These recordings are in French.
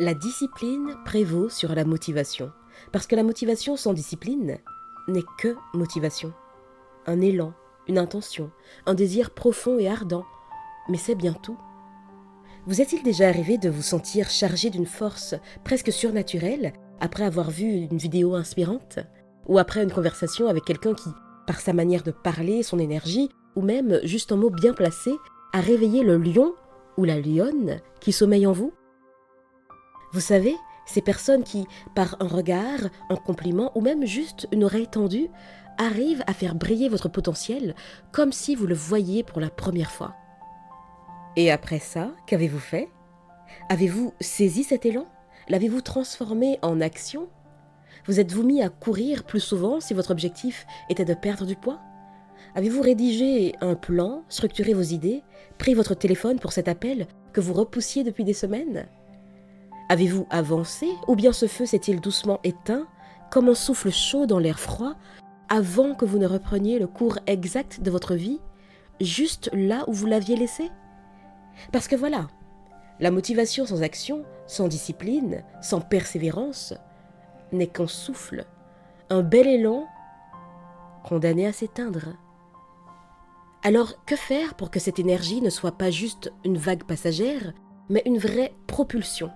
La discipline prévaut sur la motivation, parce que la motivation sans discipline n'est que motivation. Un élan, une intention, un désir profond et ardent, mais c'est bien tout. Vous est-il déjà arrivé de vous sentir chargé d'une force presque surnaturelle après avoir vu une vidéo inspirante? Ou après une conversation avec quelqu'un qui, par sa manière de parler, son énergie, ou même juste un mot bien placé, a réveillé le lion ou la lionne qui sommeille en vous? Vous savez, ces personnes qui, par un regard, un compliment ou même juste une oreille tendue, arrivent à faire briller votre potentiel comme si vous le voyiez pour la première fois. Et après ça, qu'avez-vous fait? Avez-vous saisi cet élan? L'avez-vous transformé en action? Vous êtes-vous mis à courir plus souvent si votre objectif était de perdre du poids? Avez-vous rédigé un plan, structuré vos idées, pris votre téléphone pour cet appel que vous repoussiez depuis des semaines? Avez-vous avancé ou bien ce feu s'est-il doucement éteint comme un souffle chaud dans l'air froid avant que vous ne repreniez le cours exact de votre vie, juste là où vous l'aviez laissé? Parce que voilà, la motivation sans action, sans discipline, sans persévérance, n'est qu'un souffle, un bel élan condamné à s'éteindre. Alors que faire pour que cette énergie ne soit pas juste une vague passagère, mais une vraie propulsion?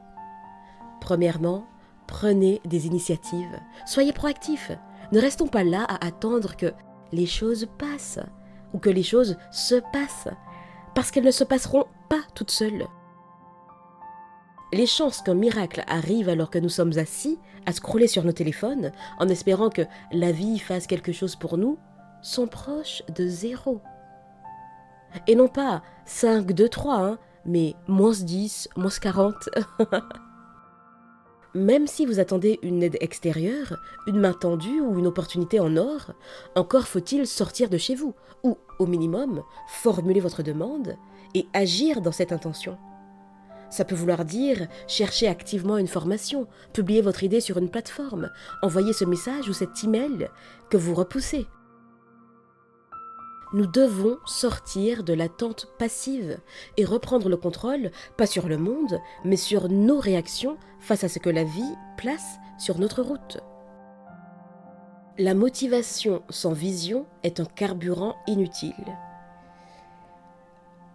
Premièrement, prenez des initiatives, soyez proactifs. Ne restons pas là à attendre que les choses passent ou que les choses se passent, parce qu'elles ne se passeront pas toutes seules. Les chances qu'un miracle arrive alors que nous sommes assis à scroller sur nos téléphones en espérant que la vie fasse quelque chose pour nous sont proches de zéro. Et non pas 5, 2, 3, mais -10, -40. Même si vous attendez une aide extérieure, une main tendue ou une opportunité en or, encore faut-il sortir de chez vous, ou, au minimum, formuler votre demande et agir dans cette intention. Ça peut vouloir dire chercher activement une formation, publier votre idée sur une plateforme, envoyer ce message ou cet email que vous repoussez. Nous devons sortir de l'attente passive et reprendre le contrôle, pas sur le monde, mais sur nos réactions face à ce que la vie place sur notre route. La motivation sans vision est un carburant inutile.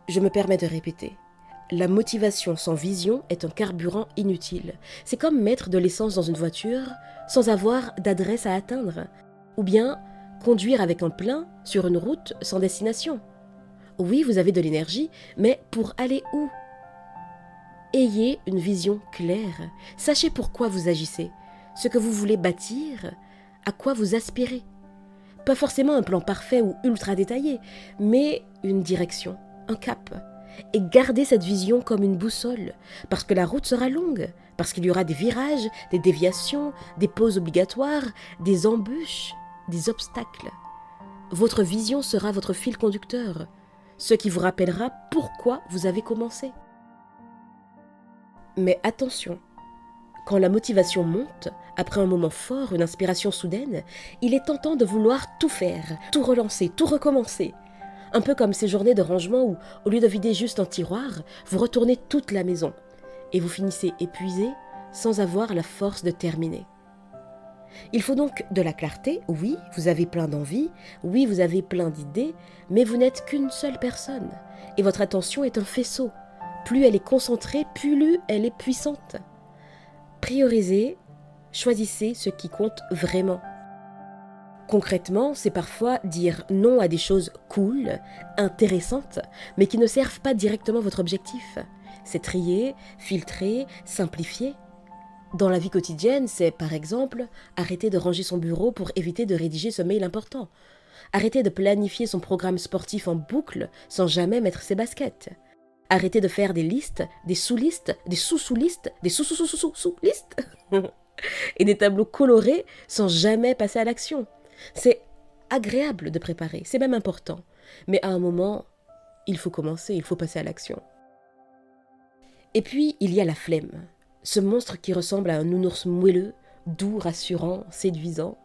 Je me permets de répéter. La motivation sans vision est un carburant inutile. C'est comme mettre de l'essence dans une voiture sans avoir d'adresse à atteindre, ou bien conduire avec un plein sur une route sans destination. Oui, vous avez de l'énergie, mais pour aller où? Ayez une vision claire. Sachez pourquoi vous agissez, ce que vous voulez bâtir, à quoi vous aspirez. Pas forcément un plan parfait ou ultra détaillé, mais une direction, un cap. Et gardez cette vision comme une boussole, parce que la route sera longue, parce qu'il y aura des virages, des déviations, des pauses obligatoires, des embûches, des obstacles. Votre vision sera votre fil conducteur, ce qui vous rappellera pourquoi vous avez commencé. Mais attention, quand la motivation monte, après un moment fort, une inspiration soudaine, il est tentant de vouloir tout faire, tout relancer, tout recommencer. Un peu comme ces journées de rangement où, au lieu de vider juste un tiroir, vous retournez toute la maison et vous finissez épuisé sans avoir la force de terminer. Il faut donc de la clarté, oui, vous avez plein d'envies, oui, vous avez plein d'idées, mais vous n'êtes qu'une seule personne et votre attention est un faisceau. Plus elle est concentrée, plus elle est puissante. Priorisez, choisissez ce qui compte vraiment. Concrètement, c'est parfois dire non à des choses cool, intéressantes, mais qui ne servent pas directement votre objectif. C'est trier, filtrer, simplifier. Dans la vie quotidienne, c'est par exemple arrêter de ranger son bureau pour éviter de rédiger ce mail important. Arrêter de planifier son programme sportif en boucle sans jamais mettre ses baskets. Arrêter de faire des listes, des sous-listes, des sous-sous-listes, des sous-sous-sous-sous-sous-listes et des tableaux colorés sans jamais passer à l'action. C'est agréable de préparer, c'est même important. Mais à un moment, il faut commencer, il faut passer à l'action. Et puis, il y a la flemme. Ce monstre qui ressemble à un nounours moelleux, doux, rassurant, séduisant.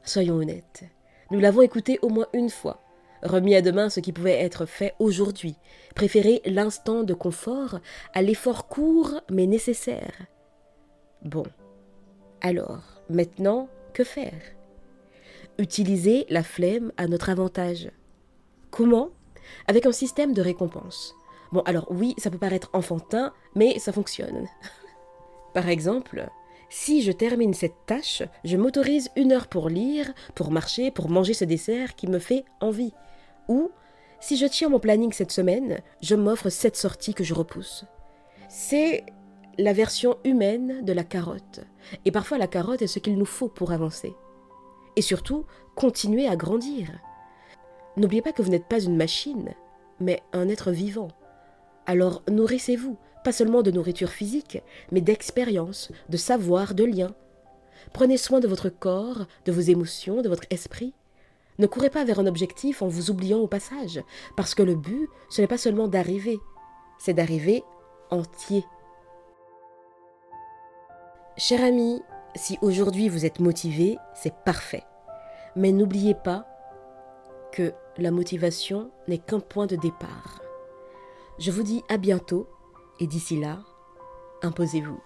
Soyons honnêtes, nous l'avons écouté au moins une fois. Remis à demain ce qui pouvait être fait aujourd'hui. Préférer l'instant de confort à l'effort court mais nécessaire. Bon, alors, maintenant, que faire? Utiliser la flemme à notre avantage. Comment? Avec un système de récompense. Bon, alors oui, ça peut paraître enfantin, mais ça fonctionne. Par exemple, si je termine cette tâche, je m'autorise 1 heure pour lire, pour marcher, pour manger ce dessert qui me fait envie. Ou, si je tiens mon planning cette semaine, je m'offre cette sortie que je repousse. C'est la version humaine de la carotte. Et parfois la carotte est ce qu'il nous faut pour avancer. Et surtout, continuer à grandir. N'oubliez pas que vous n'êtes pas une machine, mais un être vivant. Alors nourrissez-vous, pas seulement de nourriture physique, mais d'expérience, de savoir, de liens. Prenez soin de votre corps, de vos émotions, de votre esprit. Ne courez pas vers un objectif en vous oubliant au passage, parce que le but, ce n'est pas seulement d'arriver, c'est d'arriver entier. Cher ami, si aujourd'hui vous êtes motivé, c'est parfait. Mais n'oubliez pas que la motivation n'est qu'un point de départ. Je vous dis à bientôt et d'ici là, imposez-vous.